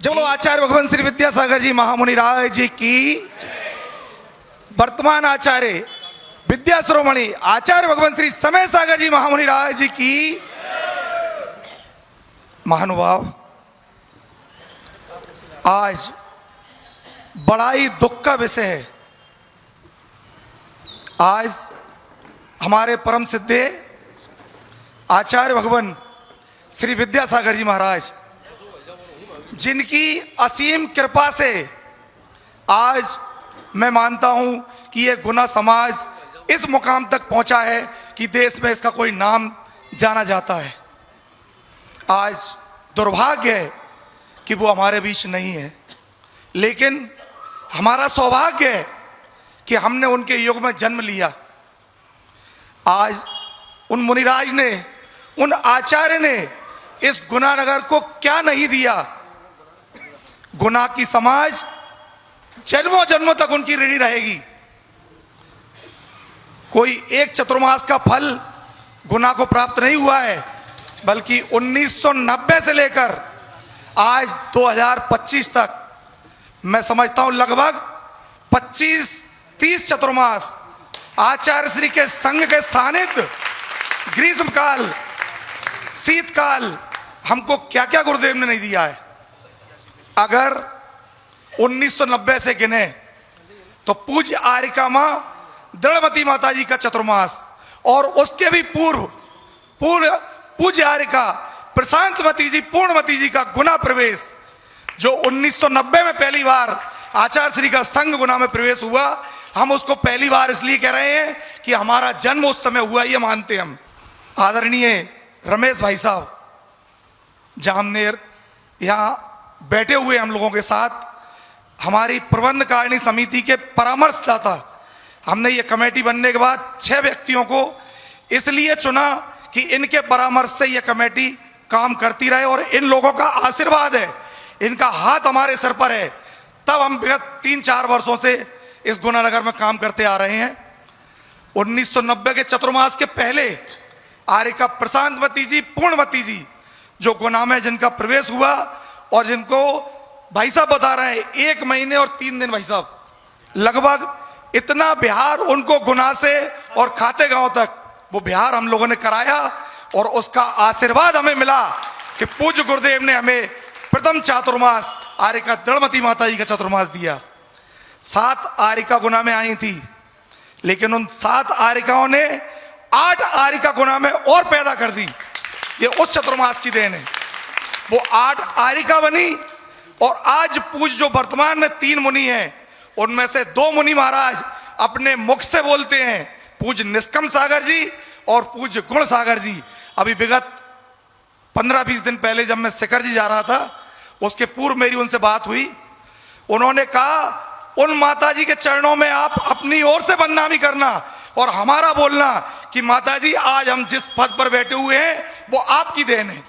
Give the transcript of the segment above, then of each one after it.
जब लोग आचार्य भगवान श्री विद्यासागर जी महामुनि राज जी की, वर्तमान आचार्य विद्या शिरोमणि आचार्य भगवान श्री समय सागर जी महामुनि राज जी की। महानुभाव, आज बड़ा ही दुख का विषय है। आज हमारे परम सिद्धे आचार्य भगवान श्री विद्यासागर जी महाराज, जिनकी असीम कृपा से आज मैं मानता हूं कि यह गुना समाज इस मुकाम तक पहुंचा है कि देश में इसका कोई नाम जाना जाता है। आज दुर्भाग्य है कि वो हमारे बीच नहीं है, लेकिन हमारा सौभाग्य है कि हमने उनके युग में जन्म लिया। आज उन मुनिराज ने, उन आचार्य ने इस गुना नगर को क्या नहीं दिया। गुना की समाज जन्मों जन्मों तक उनकी ऋणी रहेगी। कोई एक चतुर्मास का फल गुना को प्राप्त नहीं हुआ है, बल्कि 1990 से लेकर आज 2025 तक मैं समझता हूं लगभग 25-30 चतुर्मास आचार्य श्री के संग के सानिध्य, ग्रीष्म काल, शीतकाल, हमको क्या क्या गुरुदेव ने नहीं दिया है। अगर 1990 से गिने तो पूज्य आर्यका मां दृढ़मती माता जी का चतुर्मास, और उसके भी पूर्व पूज्य आर्यका प्रशांतमती जी, पूर्णमती जी का गुना प्रवेश, जो 1990 में पहली बार आचार्य श्री का संघ गुना में प्रवेश हुआ। हम उसको पहली बार इसलिए कह रहे हैं कि हमारा जन्म उस समय हुआ, ये मानते हम। आदरणीय रमेश भाई साहब जामनेर यहाँ बैठे हुए हम लोगों के साथ, हमारी प्रबंध कारिणी समिति के परामर्शदाता। हमने ये कमेटी बनने के बाद 6 व्यक्तियों को इसलिए चुना कि इनके परामर्श से ये कमेटी काम करती रहे, और इन लोगों का आशीर्वाद है, इनका हाथ हमारे सर पर है। तब हम विगत 3-4 वर्षों से इस गुना नगर में काम करते आ रहे हैं। 1990 के चतुर्मास के पहले आर्यका प्रशांतमती जी, पूर्णमती जी, जो गुना में जिनका प्रवेश हुआ, और जिनको भाई साहब बता रहे हैं 1 महीने और 3 दिन भाई साहब, लगभग इतना बिहार उनको गुना से और खाते गांव तक वो बिहार हम लोगों ने कराया, और उसका आशीर्वाद हमें मिला कि पूज्य गुरुदेव ने हमें प्रथम चातुर्मास आर्यका दृढ़मती माता जी का चतुर्मास दिया। 7 आर्यका गुना में आई थी, लेकिन उन 7 आर्यकाओं ने 8 आर्यका गुना में और पैदा कर दी। ये उस चतुर्मास की देन है। वो 8 आर्यका बनी, और आज पूज्य जो वर्तमान में 3 मुनि हैं, उनमें से 2 मुनि महाराज अपने मुख से बोलते हैं, पूज्य निष्कम सागर जी और पूज्य गुण सागर जी। अभी विगत 15-20 दिन पहले जब मैं शिखर जी जा रहा था, उसके पूर्व मेरी उनसे बात हुई। उन्होंने कहा उन माता जी के चरणों में आप अपनी ओर से बदनामी करना और हमारा बोलना कि माता जी आज हम जिस पद पर बैठे हुए हैं वो आपकी देन है।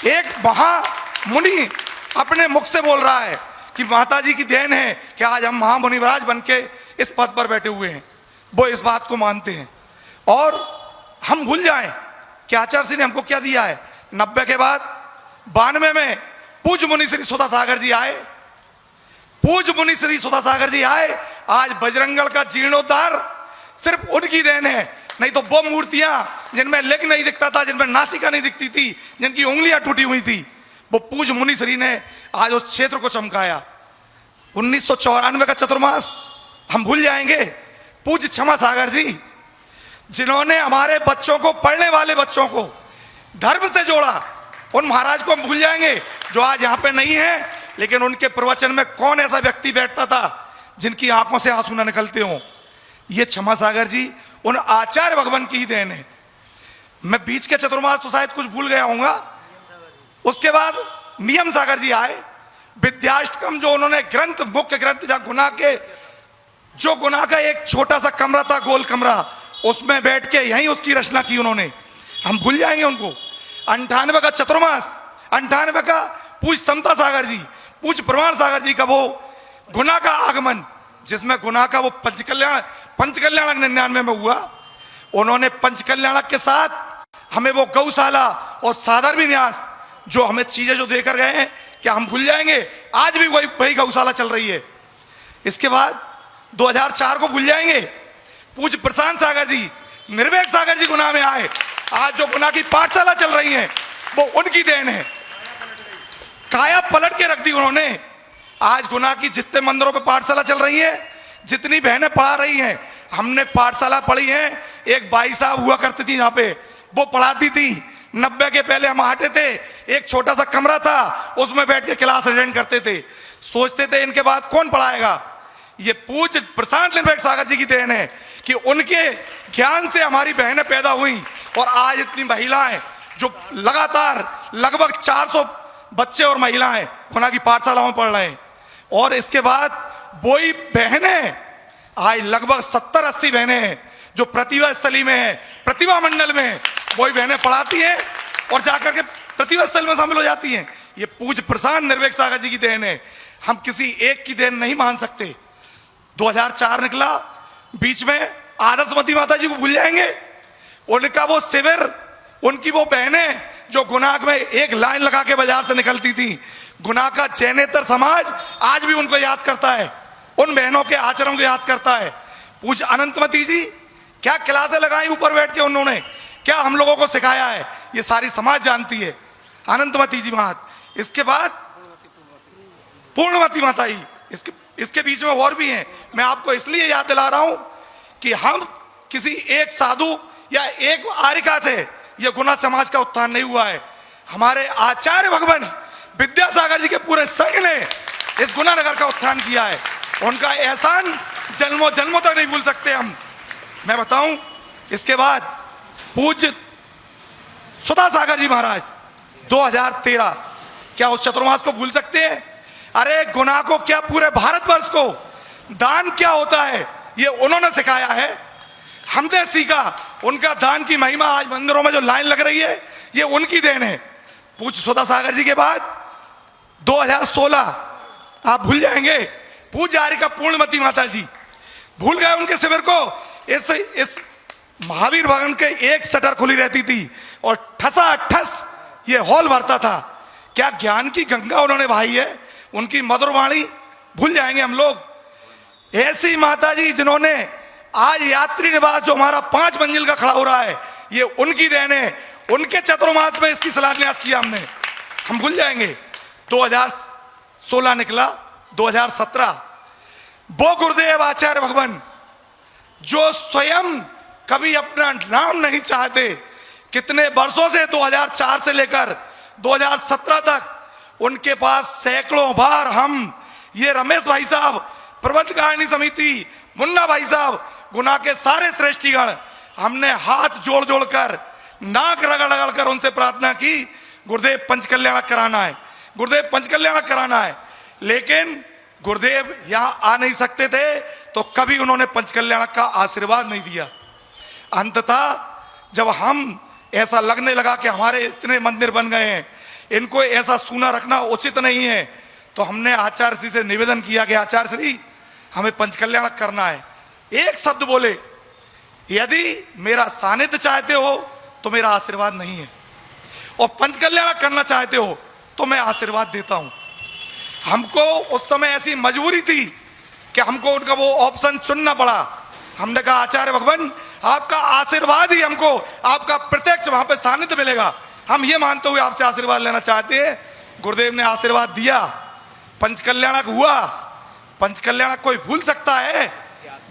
एक महामुनि अपने मुख से बोल रहा है कि माता जी की देन है कि आज हम महामुनिराज बन के इस पद पर बैठे हुए हैं। वो इस बात को मानते हैं, और हम भूल जाएं कि आचार्य श्री ने हमको क्या दिया है। 90 के बाद 92 में पूज्य मुनि श्री सुधा सागर जी आए। पूज्य मुनि श्री सुधा सागर जी आए। आज बजरंगगढ़ का जीर्णोद्धार सिर्फ उनकी देन है, नहीं तो वो मूर्तियां जिनमें लेग नहीं दिखता था, जिनमें नासिका नहीं दिखती थी, जिनकी उंगलियां टूटी हुई थी, वो पूज्य मुनि श्री ने आज उस क्षेत्र को चमकाया। 1994 का चतुर्मास हम भूल जाएंगे। पूज्य क्षमा सागर जी, जिन्होंने हमारे बच्चों को, पढ़ने वाले बच्चों को धर्म से जोड़ा, उन महाराज को हम भूल जाएंगे जो आज यहाँ पे नहीं है, लेकिन उनके प्रवचन में कौन ऐसा व्यक्ति बैठता था जिनकी आंखों से आंसू न निकलते हों। ये क्षमा सागर जी उन आचार्य भगवान की ही देन है। मैं बीच के चतुर्मास तो शायद कुछ भूल गया हूँगा। उसके बाद नियम सागर जी आए। विद्याष्टकम जो उन्होंने ग्रंथ, मुख्य ग्रंथ, जो गुना का एक छोटा सा कमरा था, गोल कमरा, उसमें बैठ के यहीं उसकी रचना की उन्होंने। हम भूल जाएंगे उनको। 98 का चतुर्मास, 98 का पूज्य समता सागर जी, पूज्य प्रमाण सागर जी का वो गुना का आगमन, जिसमें गुना का वो पंचकल्याणक 99 में हुआ। उन्होंने पंचकल्याणक के साथ हमें वो गौशाला और सादर विन्यास जो हमें चीजें जो देकर गए हैं, क्या हम भूल जाएंगे? आज भी वही गौशाला चल रही है। इसके बाद 2004 को भूल जाएंगे? पूज्य प्रशांत सागर जी, निर्भीक सागर जी गुना में आए। आज जो गुना की पाठशाला चल रही है वो उनकी देन है। काया पलट के रख दी उन्होंने। आज गुना की जितने मंदिरों पे पाठशाला चल रही है, जितनी बहनें पढ़ा रही हैं, हमने पाठशाला पढ़ी है। एक भाई साहब हुआ करती थी यहाँ पे, वो पढ़ाती थी। 90 के पहले हम आते थे, एक छोटा सा कमरा था, उसमें बैठ के क्लास अटेंड करते थे। सोचते थे इनके बाद कौन पढ़ाएगा। ये पूज्य प्रशांत निर्भीक सागर जी की देन है कि उनके ज्ञान से हमारी बहनें पैदा हुई और आज इतनी महिलाएं जो लगातार लगभग 400 बच्चे और महिलाएं गुना की पाठशालाओं में पढ़ रहे हैं। और इसके बाद वही बहनें आज लगभग 70-80 बहनें हैं जो प्रतिभा स्थली में है, प्रतिभा मंडल में है। वही बहनें पढ़ाती हैं और जाकर के प्रतिभा स्थल में शामिल हो जाती हैं। ये पूज्य प्रशांत निर्भीक सागर जी की देन है। हम किसी एक की देन नहीं मान सकते। 2004 निकला, बीच में आदर्शमती माता जी को भूल जाएंगे? उनका वो शिविर, उनकी वो बहनें जो गुना में एक लाइन लगा के बाजार से निकलती थी। गुना का चैनेतर समाज आज भी उनको याद करता है, उन बहनों के आचरण को याद करता है। पूज्य अनंतमती जी, क्या क्लासें लगाई ऊपर बैठ के उन्होंने, क्या हम लोगों को सिखाया है, ये सारी समाज जानती है। अनंतमती जी महात, इसके बाद पूर्णमती माता जी, इसके बीच में और भी हैं। मैं आपको इसलिए याद दिला रहा हूं कि हम किसी एक साधु या एक आर्यिका से यह गुना समाज का उत्थान नहीं हुआ है। हमारे आचार्य भगवान विद्यासागर जी के पूरे संघ ने इस गुना नगर का उत्थान किया है। उनका एहसान जन्मों जन्मों तक नहीं भूल सकते हम। मैं बताऊं, इसके बाद पूज्य सुधा सागर जी महाराज 2013, क्या उस चतुर्मास को भूल सकते हैं? अरे गुना को क्या, पूरे भारतवर्ष को दान क्या होता है ये उन्होंने सिखाया है, हमने सीखा। उनका दान की महिमा आज मंदिरों में जो लाइन लग रही है ये उनकी देन है। पूज्य सुधा सागर जी के बाद 2016 आप भूल जाएंगे? पूज्य आर्यिका पूर्णमती माता जी, भूल गए उनके शिविर को? इस महावीर भवन के एक शटर खुली रहती थी और ठसा ठस ये हॉल भरता था। क्या ज्ञान की गंगा उन्होंने बहाई है, उनकी मधुर वाणी भूल जाएंगे हम लोग? ऐसी माता जी जिन्होंने आज यात्री निवास जो हमारा 5 मंजिल का खड़ा हो रहा है ये उनकी देन है। उनके चतुर्मास में इसकी शिलान्यास किया हमने, हम भूल जाएंगे? 2016 निकला, 2017 वो गुरुदेव आचार्य भगवान जो स्वयं कभी अपना नाम नहीं चाहते, कितने वर्षों से 2004 से लेकर 2017 तक उनके पास सैकड़ों बार हम, ये रमेश भाई साहब प्रबंध कारिणी समिति, मुन्ना भाई साहब, गुना के सारे श्रेष्ठीगण, हमने हाथ जोड़ जोड़ कर, नाक रगड़ रगड़ कर उनसे प्रार्थना की, गुरुदेव पंचकल्याणक कराना है, गुरुदेव पंचकल्याणक कराना है। लेकिन गुरुदेव यहां आ नहीं सकते थे तो कभी उन्होंने पंचकल्याणक का आशीर्वाद नहीं दिया। अंततः जब हम ऐसा लगने लगा कि हमारे इतने मंदिर बन गए हैं, इनको ऐसा सूना रखना उचित नहीं है, तो हमने आचार्य श्री से निवेदन किया कि आचार्य श्री हमें पंचकल्याणक करना है। एक शब्द बोले, यदि मेरा सानिध्य चाहते हो तो मेरा आशीर्वाद नहीं है, और पंचकल्याणक करना चाहते हो तो मैं आशीर्वाद देता हूं। हमको उस समय ऐसी मजबूरी थी कि हमको उनका वो ऑप्शन चुनना पड़ा। हमने कहा आचार्य भगवान आपका आशीर्वाद ही हमको, आपका प्रत्यक्ष वहां पे सानिध्य मिलेगा, हम ये मानते हुए आपसे आशीर्वाद लेना चाहते हैं। गुरुदेव ने आशीर्वाद दिया, पंचकल्याणक हुआ। पंचकल्याणक कोई भूल सकता है?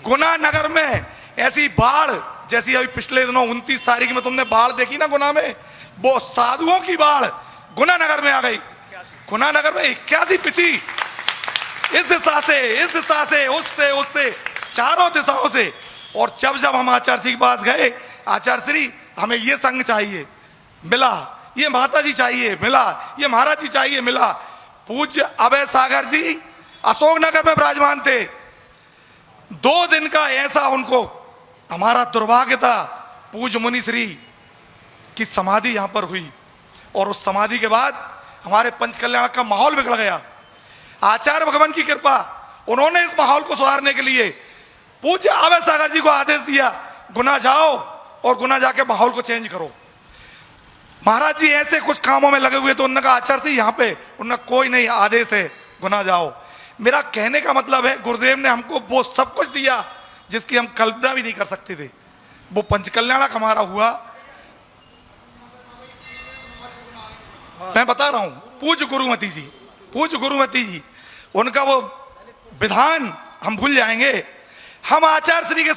गुना नगर में ऐसी बाढ़, जैसी अभी पिछले दिनों 29 तारीख में तुमने बाढ़ देखी ना गुना में, वो साधुओं की बाढ़ गुना नगर में आ गई। गुना नगर में 81 पिछी, इस दिशा से, इस दिशा से, उससे चारों दिशाओं से। और जब जब हम आचार्य श्री के पास गए, आचार्य श्री हमें ये संघ चाहिए, मिला, ये माता जी चाहिए, मिला, ये महाराज जी चाहिए, मिला। पूज्य अभय सागर जी अशोकनगर में विराजमान थे। 2 दिन का ऐसा उनको, हमारा दुर्भाग्य था, पूज्य मुनि श्री की समाधि यहां पर हुई, और उस समाधि के बाद हमारे पंचकल्याण का माहौल बिगड़ गया। आचार्य भगवान की कृपा, उन्होंने इस माहौल को सुधारने के लिए पूज्य अभय सागर जी को आदेश दिया, गुना जाओ और गुना जाके माहौल को चेंज करो। महाराज जी ऐसे कुछ कामों में लगे हुए तो उन्होंने कहा आचार्य सिंह यहाँ पे, उन्होंने कोई नहीं, आदेश है, गुना जाओ। मेरा कहने का मतलब है गुरुदेव ने हमको वो सब कुछ दिया जिसकी हम कल्पना भी नहीं कर सकते थे। वो पंचकल्याणक हमारा हुआ। मैं बता रहा हूं, पूज्य गुरुमती जी, उनका वो विधान हम भूल जाएंगे। हम आचार्य श्री के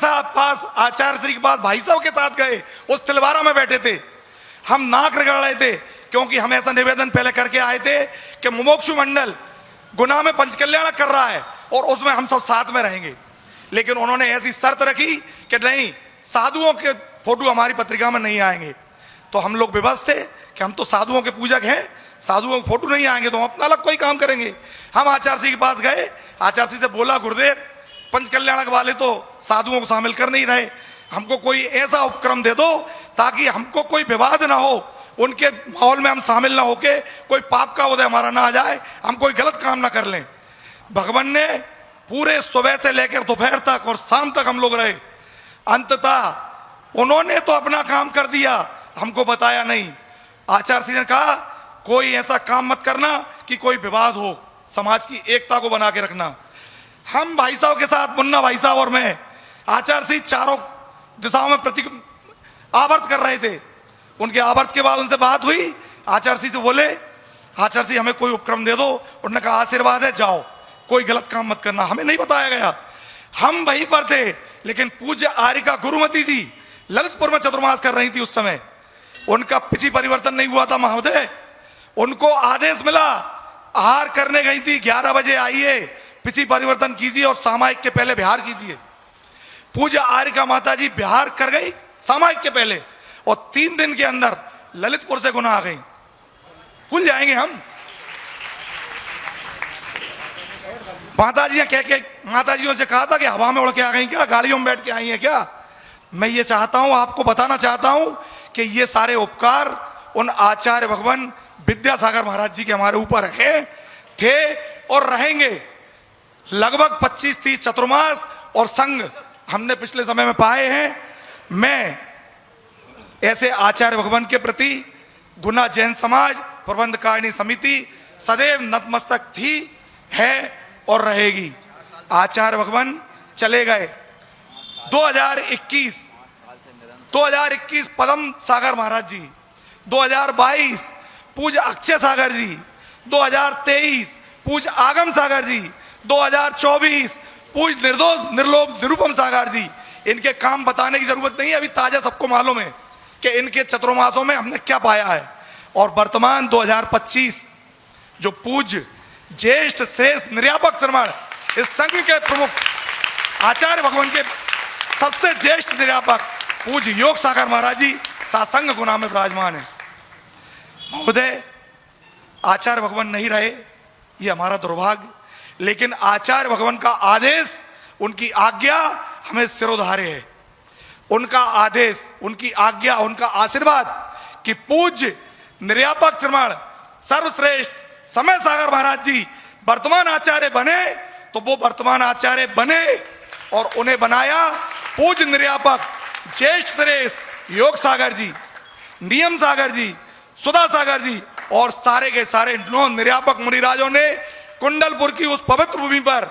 पास भाई साहब के साथ गए, उस तिलवारा में बैठे थे, हम नाक रगड़ रहे थे, क्योंकि हम ऐसा निवेदन पहले करके आए थे कि मुमुक्षु मंडल गुना में पंचकल्याण कर रहा है और उसमें हम सब साथ में रहेंगे। लेकिन उन्होंने ऐसी शर्त रखी कि नहीं, साधुओं के फोटो हमारी पत्रिका में नहीं आएंगे। तो हम लोग विवश थे कि हम तो साधुओं के पूजक हैं, साधुओं के फोटो नहीं आएंगे तो हम अपना अलग कोई काम करेंगे। हम आचार्य सिंह के पास गए, आचार्य सिंह से बोला गुरुदेव पंचकल्याणक वाले तो साधुओं को शामिल कर नहीं रहे, हमको कोई ऐसा उपक्रम दे दो ताकि हमको कोई विवाद ना हो, उनके माहौल में हम शामिल ना होके कोई पाप का उदय हमारा ना आ जाए, हम कोई गलत काम ना कर लें। भगवान ने पूरे सुबह से लेकर दोपहर तक और शाम तक हम लोग रहे। अंततः उन्होंने तो अपना काम कर दिया, हमको बताया नहीं। आचार्य सिंह ने कहा कोई ऐसा काम मत करना कि कोई विवाद हो, समाज की एकता को बना के रखना। हम भाई साहब के साथ, मुन्ना भाई साहब और मैं, आचार्य सिंह चारों दिशाओं में प्रतीक आवर्त कर रहे थे। उनके आवर्त के बाद उनसे बात हुई, आचार्य सिंह से बोले आचार्य सिंह हमें कोई उपक्रम दे दो। उन्होंने कहा आशीर्वाद है, जाओ, कोई गलत काम मत करना। हमें नहीं बताया गया, हम वहीं पर थे। लेकिन पूज्य आर्यिका गुरुमती जी ललितपुर में चतुर्मास कर रही थी उस समय, उनका पिछी परिवर्तन नहीं हुआ था महोदय। उनको आदेश मिला, आहार करने गई थी, 11 बजे आइए, पिछी परिवर्तन कीजिए और सामायिक के पहले बिहार कीजिए। पूज्य आर्यिका माता जी बिहार कर गई सामायिक के पहले, और 3 दिन के अंदर ललितपुर से गुना आ गई। भूल जाएंगे हम? माताजियों से कहा था कि हवा में उड़ के आ गई क्या, गाड़ियों में बैठ के आई हैं क्या? मैं ये चाहता हूं, आपको बताना चाहता हूं कि ये सारे उपकार उन आचार्य भगवान विद्यासागर महाराज जी के हमारे ऊपर है, थे और रहेंगे। लगभग 25-30 चतुर्मास और संघ हमने पिछले समय में पाए हैं। मैं ऐसे आचार्य भगवान के प्रति गुना जैन समाज प्रबंधकारिणी समिति सदैव नतमस्तक थी, है और रहेगी। आचार्य भगवान चले गए। 2021 पदम सागर महाराज जी, 2022 पूज्य अक्षय सागर जी, 2023 पूज्य आगम सागर जी, 2024 पूज्य निर्दोष निर्लोभ निरुपम सागर जी। इनके काम बताने की जरूरत नहीं है, अभी ताजा सबको मालूम है कि इनके चतुर्मासों में हमने क्या पाया है। और वर्तमान 2025 जो पूज्य ज्येष्ठ श्रेष्ठ निर्यापक श्रमण इस संघ के प्रमुख आचार्य भगवान के सबसे ज्येष्ठ निर्यापक पूज्य योग सागर महाराज जी सासंग गुना में विराजमान है। महोदय आचार्य भगवान नहीं रहे, ये हमारा दुर्भाग्य, लेकिन आचार्य भगवान का आदेश, उनकी आज्ञा हमें सिरोधार्य है। उनका आदेश, उनकी आज्ञा, उनका आशीर्वाद कि पूज्य निर्यापक श्रमण सर्वश्रेष्ठ समय सागर महाराज जी वर्तमान आचार्य बने, तो वो वर्तमान आचार्य बने और उन्हें बनाया पूज्य निर्यापक ज्येष्ठ श्रेष्ठ योग सागर जी, नियम सागर जी, सुधा सागर जी और सारे के सारे निर्यापक मुनिराजों ने कुंडलपुर की उस पवित्र भूमि पर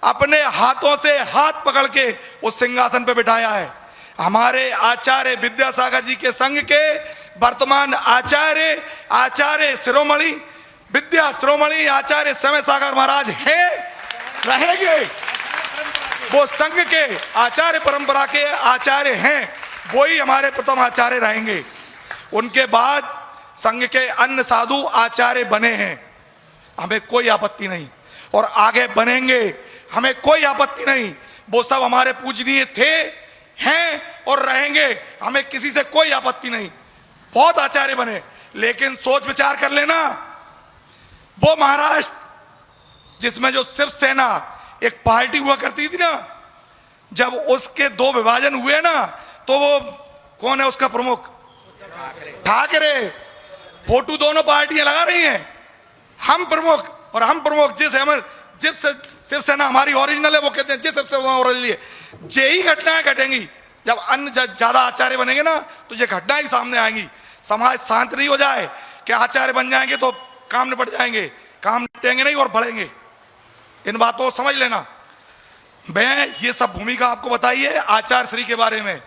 अपने हाथों से हाथ पकड़ के उस सिंहासन पर बिठाया है। हमारे आचार्य विद्यासागर जी के संघ के वर्तमान आचार्य शिरोमणि विद्या शिरोमणि आचार्य समय सागर महाराज हैं, रहेंगे। वो संघ के आचार्य परंपरा के आचार्य हैं, वो ही हमारे प्रथम आचार्य रहेंगे। उनके बाद संघ के अन्य साधु आचार्य बने हैं, हमें कोई आपत्ति नहीं, और आगे बनेंगे, हमें कोई आपत्ति नहीं। वो सब हमारे पूजनीय थे, हैं और रहेंगे, हमें किसी से कोई आपत्ति नहीं। बहुत आचार्य बने, लेकिन सोच विचार कर लेना, वो महाराष्ट्र जिसमें जो शिवसेना एक पार्टी हुआ करती थी ना, जब उसके 2 विभाजन हुए ना, तो वो कौन है उसका प्रमुख? ठाकरे। फोटो दोनों पार्टियां लगा रही हैं, हम प्रमुख और हम प्रमुख। जिस शिवसेना हमारी ओरिजिनल है, वो कहते हैं जिस शिवसेना ओरिजिनल है। यही घटनाएं घटेंगी जब अन्य ज्यादा आचार्य बनेंगे ना, तो ये घटनाएं सामने आएंगी। समाज शांत नहीं हो जाए कि आचार्य बन जाएंगे तो काम निपट जाएंगे, काम निपटेंगे नहीं और बढ़ेंगे। इन बातों को समझ लेना। मैं ये सब भूमिका आपको बताई है आचार्य श्री के बारे में।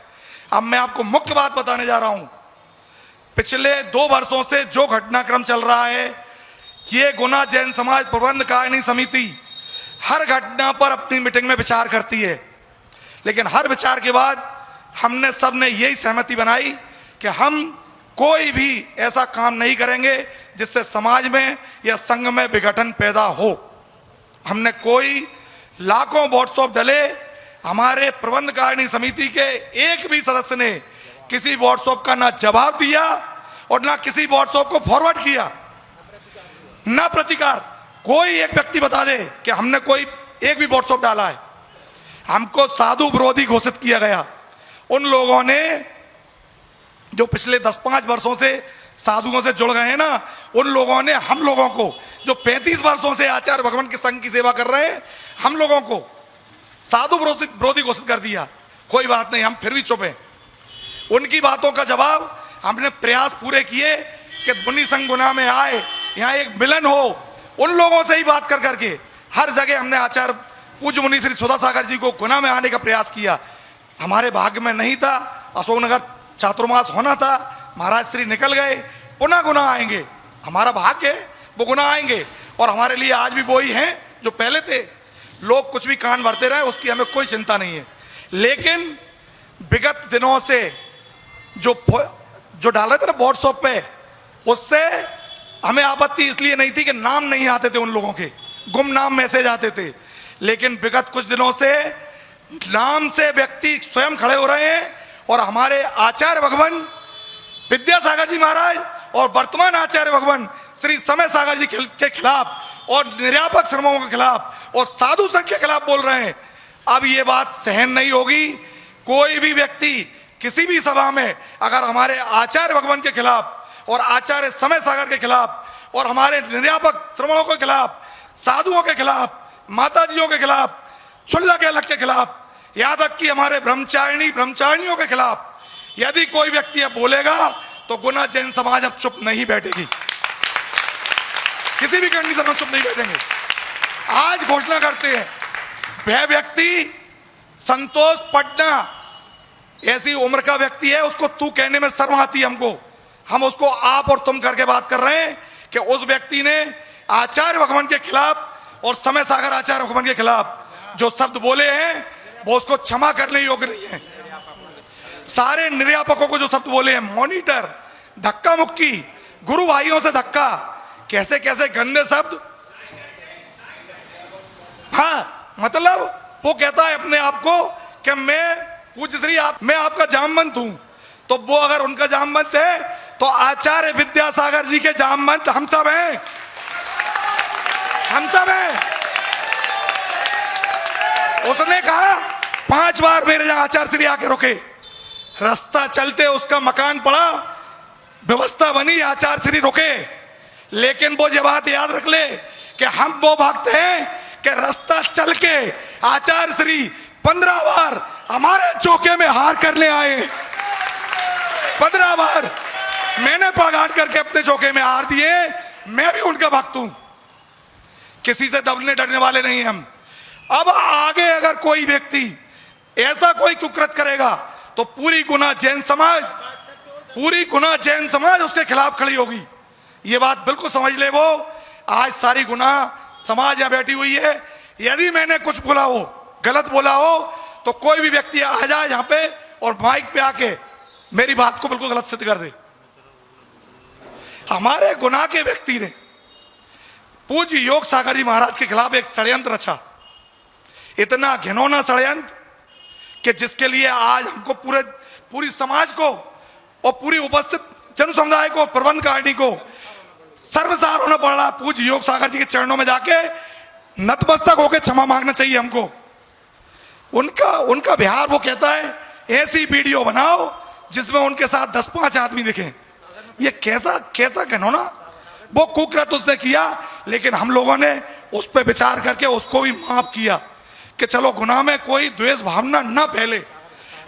अब मैं आपको मुख्य बात बताने जा रहा हूं। पिछले 2 वर्षों से जो घटनाक्रम चल रहा है, ये गुना जैन समाज प्रबंध कारिणी समिति हर घटना पर अपनी मीटिंग में विचार करती है, लेकिन हर विचार के बाद हमने सबने यही सहमति बनाई कि हम कोई भी ऐसा काम नहीं करेंगे जिससे समाज में या संघ में विघटन पैदा हो। हमने कोई लाखों व्हाट्सएप डले, हमारे प्रबंध कारिणी समिति के एक भी सदस्य ने किसी व्हाट्सएप का ना जवाब दिया और ना किसी व्हाट्सएप को फॉरवर्ड किया, ना प्रतिकार। कोई एक व्यक्ति बता दे कि हमने कोई एक भी व्हाट्सएप डाला है। हमको साधु विरोधी घोषित किया गया। उन लोगों ने जो पिछले 10-5 वर्षों से साधुओं से जुड़ गए हैं ना, उन लोगों ने हम लोगों को जो 35 वर्षों से आचार्य भगवान के संघ की सेवा कर रहे हैं, हम लोगों को साधु विरोधी घोषित कर दिया। कोई बात नहीं, हम फिर भी चुप हैं। उनकी बातों का जवाब हमने प्रयास पूरे किए कि मुनि संघ गुना में आए, यहाँ एक मिलन हो। उन लोगों से ही बात कर करके हर जगह हमने आचार्य पूज्य मुनि श्री सुधा सागर जी को गुना में आने का प्रयास किया। हमारे भाग्य में नहीं था, अशोकनगर चातुर्मास होना था, महाराज श्री निकल गए, पुनः गुना आएंगे। हमारा भाग्य है, वो गुना आएंगे और हमारे लिए आज भी वो ही हैं जो पहले थे। लोग कुछ भी कान भरते रहे, उसकी हमें कोई चिंता नहीं है। लेकिन विगत दिनों से जो डाल रहे थे ना व्हाट्सएप पे, उससे हमें आपत्ति इसलिए नहीं थी कि नाम नहीं आते थे उन लोगों के, गुमनाम मैसेज आते थे। लेकिन विगत कुछ दिनों से नाम से व्यक्ति स्वयं खड़े हो रहे हैं और हमारे आचार्य भगवान विद्यासागर जी महाराज और वर्तमान आचार्य भगवान श्री समय सागर जी के खिलाफ और निर्यापक श्रमों के खिलाफ और साधु संघ के खिलाफ बोल रहे हैं। अब ये बात सहन नहीं होगी। कोई भी व्यक्ति किसी भी सभा में अगर हमारे आचार्य भगवान के खिलाफ और आचार्य समय सागर के खिलाफ और हमारे निर्यापक श्रमणों के खिलाफ, साधुओं के खिलाफ, माताजियों के खिलाफ, चुल्ला के अलग के खिलाफ, यहाँ तक कि हमारे ब्रह्मचारिणियों के खिलाफ यदि कोई व्यक्ति अब बोलेगा तो गुना जैन समाज अब चुप नहीं बैठेगी। किसी भी कंडीशन में चुप नहीं बैठेंगे। आज घोषणा करते हैं, वह व्यक्ति संतोष पटना ऐसी उम्र का व्यक्ति है, उसको तू कहने में शर्म आती है हमको। हम उसको आप और तुम करके बात कर रहे हैं कि उस व्यक्ति ने आचार्य भगवान के खिलाफ और समय सागर आचार्य भगवान के खिलाफ जो शब्द बोले हैं वो उसको क्षमा करने योग्य नहीं है। सारे निर्यापकों को जो शब्द बोले हैं, मॉनिटर, धक्का मुक्की, गुरु भाइयों से धक्का, कैसे कैसे गंदे शब्द। हाँ, मतलब वो कहता है अपने आप को कि मैं पूज्य श्री मैं आपका जामवंत हूं। तो वो अगर उनका जामवंत है तो आचार्य विद्यासागर जी के जामवंत हम सब हैं, हम सब हैं। उसने कहा 5 बार मेरे यहां आचार्य श्री आके रुके, रास्ता चलते उसका मकान पड़ा, व्यवस्था बनी, आचार्य श्री रुके। लेकिन वो ये बात याद रख ले कि हम वो भक्त हैं कि रास्ता चल के आचार्य श्री 15 बार हमारे चौके में हार करने आए। 15 बार मैंने पगार करके अपने चौके में हार दिए। मैं भी उनका भक्त हूं, किसी से दबने डरने वाले नहीं हम। अब आगे अगर कोई व्यक्ति ऐसा कोई कुकृत करेगा तो पूरी गुना जैन समाज उसके खिलाफ खड़ी होगी। ये बात बिल्कुल समझ ले। वो आज सारी गुना समाज यहां बैठी हुई है। यदि मैंने कुछ बोला हो, गलत बोला हो, तो कोई भी व्यक्ति आ जाए यहां पे और माइक पे आके मेरी बात को बिल्कुल गलत सिद्ध कर दे। हमारे गुना के व्यक्ति ने पूज्य योग सागर जी महाराज के खिलाफ एक षड्यंत्र रचा, इतना घिनौना षड्यंत्र कि जिसके लिए आज हमको पूरी समाज को और पूरी उपस्थित जन समुदाय को, प्रबंध कारिणी को सर्वसार होना पड़ रहा। पूज्य योग सागर जी के चरणों में जाके नतमस्तक होकर क्षमा मांगना चाहिए हमको। उनका बिहार वो कहता है ऐसी वीडियो बनाओ जिसमें उनके साथ 10-5 आदमी दिखे। ये कैसा घिनौना वो कुकृत उसने किया। लेकिन हम लोगों ने उस पर विचार करके उसको भी माफ किया कि चलो गुनाह में कोई द्वेष भावना ना फैले।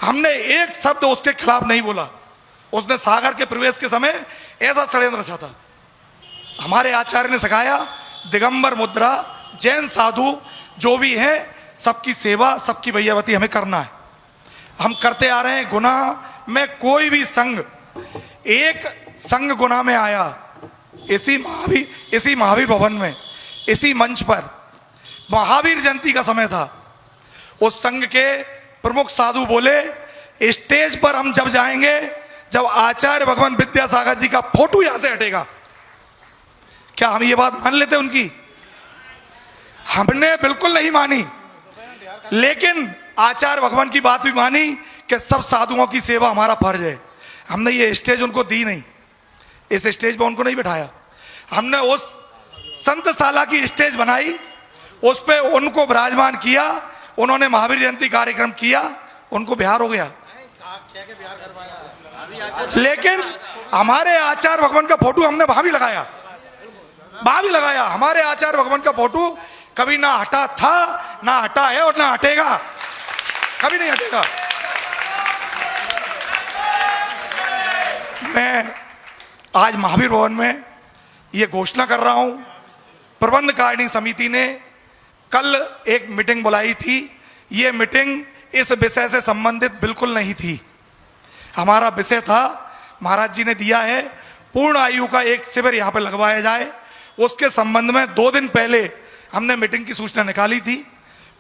हमने एक शब्द उसके खिलाफ नहीं बोला। उसने सागर के प्रवेश के समय ऐसा षड्यंत्र रचा था। हमारे आचार्य ने सिखाया दिगंबर मुद्रा, जैन साधु जो भी है सबकी सेवा, सबकी भैयावती हमें करना है। हम करते आ रहे हैं। गुना में कोई भी संघ, एक संघ गुना में आया इसी महावीर भवन में, इसी मंच पर महावीर जयंती का समय था। उस संघ के प्रमुख साधु बोले स्टेज पर हम जब जाएंगे जब आचार्य भगवान विद्यासागर जी का फोटो यहां से हटेगा। क्या हम ये बात मान लेते उनकी? हमने बिल्कुल नहीं मानी, लेकिन आचार्य भगवान की बात भी मानी कि सब साधुओं की सेवा हमारा फर्ज है। हमने ये स्टेज उनको दी नहीं, इस स्टेज पर उनको नहीं बिठाया। हमने उस संतशाला की स्टेज बनाई, उस पे उनको विराजमान किया, उन्होंने महावीर जयंती कार्यक्रम किया, उनको बिहार हो गया। लेकिन हमारे आचार्य भगवान का फोटो हमने वहां भी लगाया, वहां भी लगाया। हमारे आचार्य भगवान का फोटो कभी ना हटा था, ना हटा है और ना हटेगा, कभी नहीं हटेगा। मैं आज महावीर भवन में ये घोषणा कर रहा हूं, प्रबंध कारिणी समिति ने कल एक मीटिंग बुलाई थी। ये मीटिंग इस विषय से संबंधित बिल्कुल नहीं थी। हमारा विषय था, महाराज जी ने दिया है, पूर्ण आयु का एक शिविर यहाँ पे लगवाया जाए। उसके संबंध में 2 दिन पहले हमने मीटिंग की सूचना निकाली थी।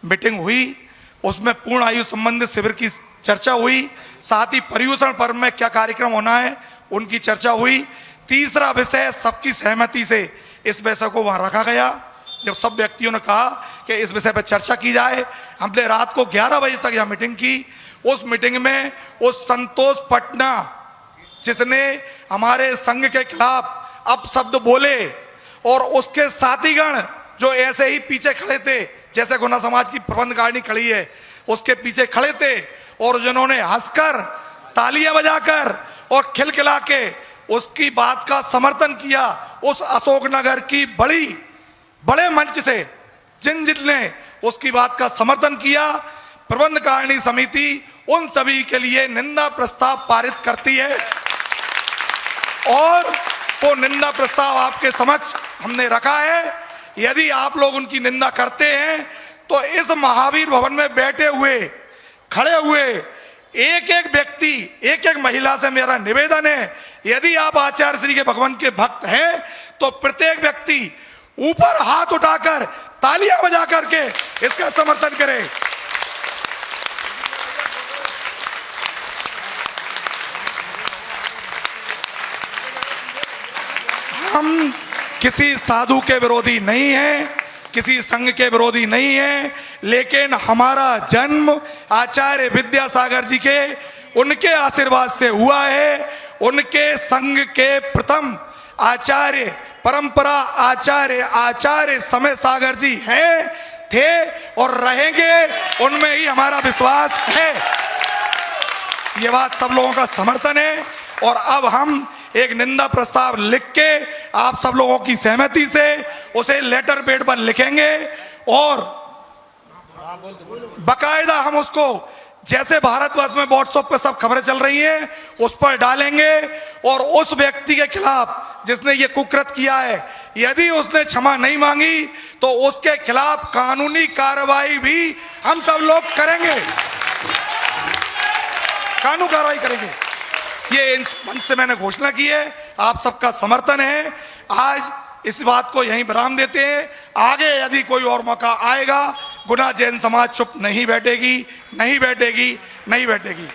मीटिंग हुई, उसमें पूर्ण आयु संबंधित शिविर की चर्चा हुई, साथ ही पर्यूषण पर्व में क्या कार्यक्रम होना है उनकी चर्चा हुई। तीसरा विषय सबकी सहमति से इस विषय को वहां रखा गया। जब सब व्यक्तियों ने कहा कि इस विषय पर चर्चा की जाए, हमने रात को 11 बजे तक यह मीटिंग की। उस मीटिंग में उस संतोष पटना जिसने हमारे संघ के खिलाफ अपशब्द बोले और उसके साथीगण जो ऐसे ही पीछे खड़े थे, जैसे गुना समाज की प्रबंध कारिणी खड़ी है उसके पीछे खड़े थे, और जिन्होंने हंसकर, तालियां बजाकर और खिलखिला के उसकी बात का समर्थन किया। उस अशोकनगर की बड़े मंच से जिनने उसकी बात का समर्थन किया, प्रबंध कारिणी समिति उन सभी के लिए निंदा प्रस्ताव पारित करती है, और वो निंदा प्रस्ताव आपके समक्ष हमने रखा है। यदि आप लोग उनकी निंदा करते हैं तो इस महावीर भवन में बैठे हुए, खड़े हुए एक एक व्यक्ति, एक एक महिला से मेरा निवेदन है, यदि आप आचार्य श्री के भगवान के भक्त हैं तो प्रत्येक व्यक्ति ऊपर हाथ उठाकर तालियां बजा करके इसका समर्थन करे। हम किसी साधु के विरोधी नहीं हैं, किसी संघ के विरोधी नहीं हैं, लेकिन हमारा जन्म आचार्य विद्यासागर जी के उनके आशीर्वाद से हुआ है। उनके संघ के प्रथम आचार्य, परंपरा आचार्य समय सागर जी हैं, थे और रहेंगे, उनमें ही हमारा विश्वास है। ये बात सब लोगों का समर्थन है। और अब हम एक निंदा प्रस्ताव लिख के आप सब लोगों की सहमति से उसे लेटर पैड पर लिखेंगे और बकायदा हम उसको, जैसे भारतवर्ष में व्हाट्सएप पे सब खबरें चल रही हैं, उस पर डालेंगे। और उस व्यक्ति के खिलाफ जिसने ये कुकृत किया है, यदि उसने क्षमा नहीं मांगी तो उसके खिलाफ कानूनी कार्रवाई भी हम सब लोग करेंगे, कानूनी कार्रवाई करेंगे। ये इस मंच से मैंने घोषणा की है, आप सबका समर्थन है। आज इस बात को यहीं विराम देते हैं। आगे यदि कोई और मौका आएगा, गुना जैन समाज चुप नहीं बैठेगी, नहीं बैठेगी, नहीं बैठेगी।